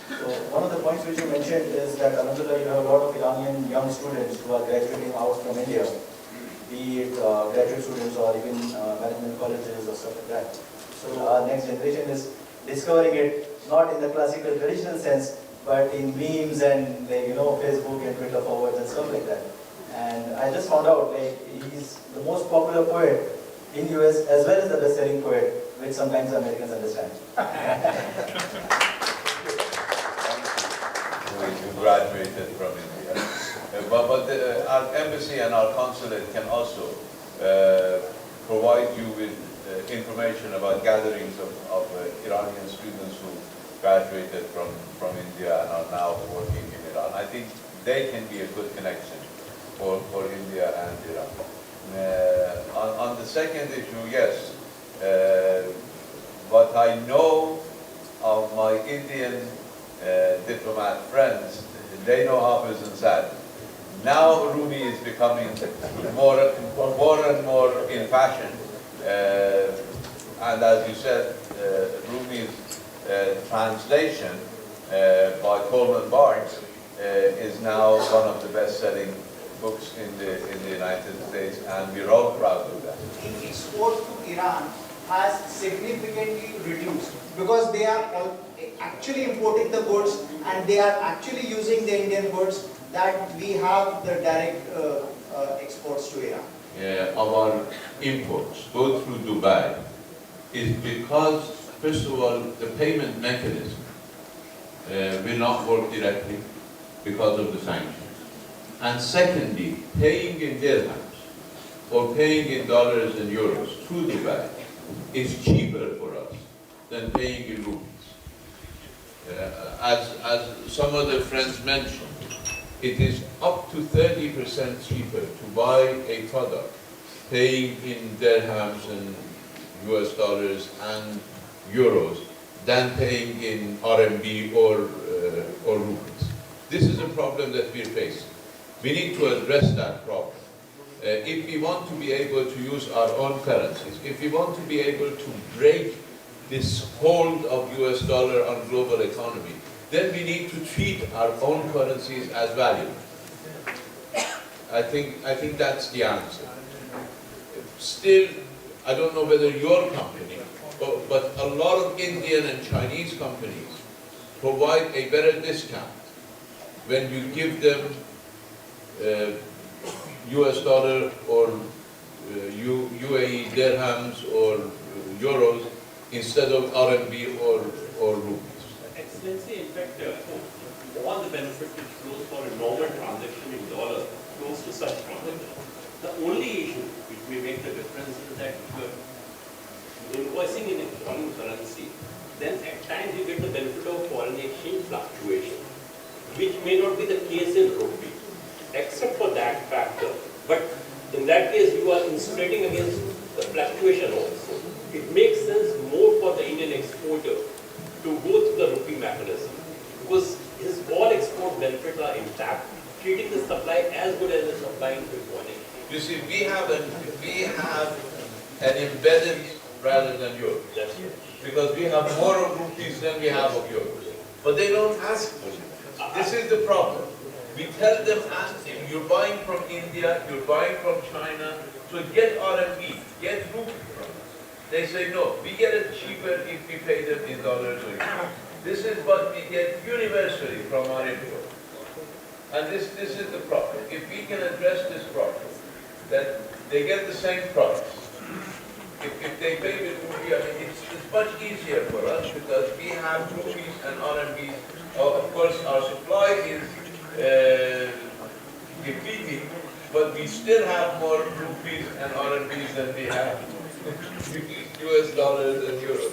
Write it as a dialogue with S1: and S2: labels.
S1: So one of the points which you mentioned is that Alhamdulillah, you have a lot of Iranian young students who are graduating out from India, be it graduate students or even management colleges or stuff like that. So our next generation is discovering it not in the classical traditional sense, but in memes and Facebook and Twitter forwards and stuff like that. And I just found out he's the most popular poet in US as well as the best-selling poet, which sometimes Americans understand.
S2: We graduated from India. But our embassy and our consulate can also provide you with information about gatherings of Iranian students who graduated from India and are now working in Iran. I think they can be a good connection for India and Iran. On the second issue, yes, what I know of my Indian diplomat friends, they know Hafiz and Saad. Now Rumi is becoming more and more in fashion. And as you said, Rumi's translation by Coleman Barnes is now one of the best-selling books in the United States, and we're all proud of that.
S3: Export to Iran has significantly reduced because they are actually importing the goods and they are actually using the Indian goods, that we have the direct exports to Iran.
S4: Of our imports go through Dubai is because, first of all, the payment mechanism will not work directly because of the sanctions. And secondly, paying in dirhams or paying in dollars and euros through Dubai is cheaper for us than paying in rupees. As some of the friends mentioned, it is up to 30% cheaper to buy a product paying in dirhams and US dollars and euros than paying in RMB or rupees. This is a problem that we're facing. We need to address that problem. If we want to be able to use our own currencies, if we want to be able to break this hold of US dollar on global economy, then we need to treat our own currencies as valuable. I think that's the answer. Still, I don't know whether your company, but a lot of Indian and Chinese companies provide a better discount when you give them US dollar or UAE dirhams or euros instead of RMB or rupees.
S5: Excellency, in fact, all the benefit which flows for a normal transaction in dollars flows to such transaction. The only issue which may make the difference is that if you're invoicing in a foreign currency, then at times you get the benefit of foreign exchange fluctuation, which may not be the case in rupee, except for that factor. But in that case, you are insulating against the fluctuation also. It makes sense more for the Indian exporter to go through the rupee mechanism, because his all export benefits are intact, treating the supply as good as the supply in foreign exchange.
S4: You see, we have an embedded rather than euros.
S5: That's right.
S4: Because we have more of rupees than we have of euros. But they don't ask for it. This is the problem. We tell them, if you're buying from India, you're buying from China, so get RMB, get rupee from us. They say, no, we get it cheaper if we pay them in dollars or euros. This is what we get universally from our imports. And this is the problem. If we can address this problem, that they get the same price. If they pay with rupee, I mean, it's much easier for us because we have rupees and RMBs. Of course, our supply is depleting, but we still have more rupees and RMBs than we have US dollars and euros.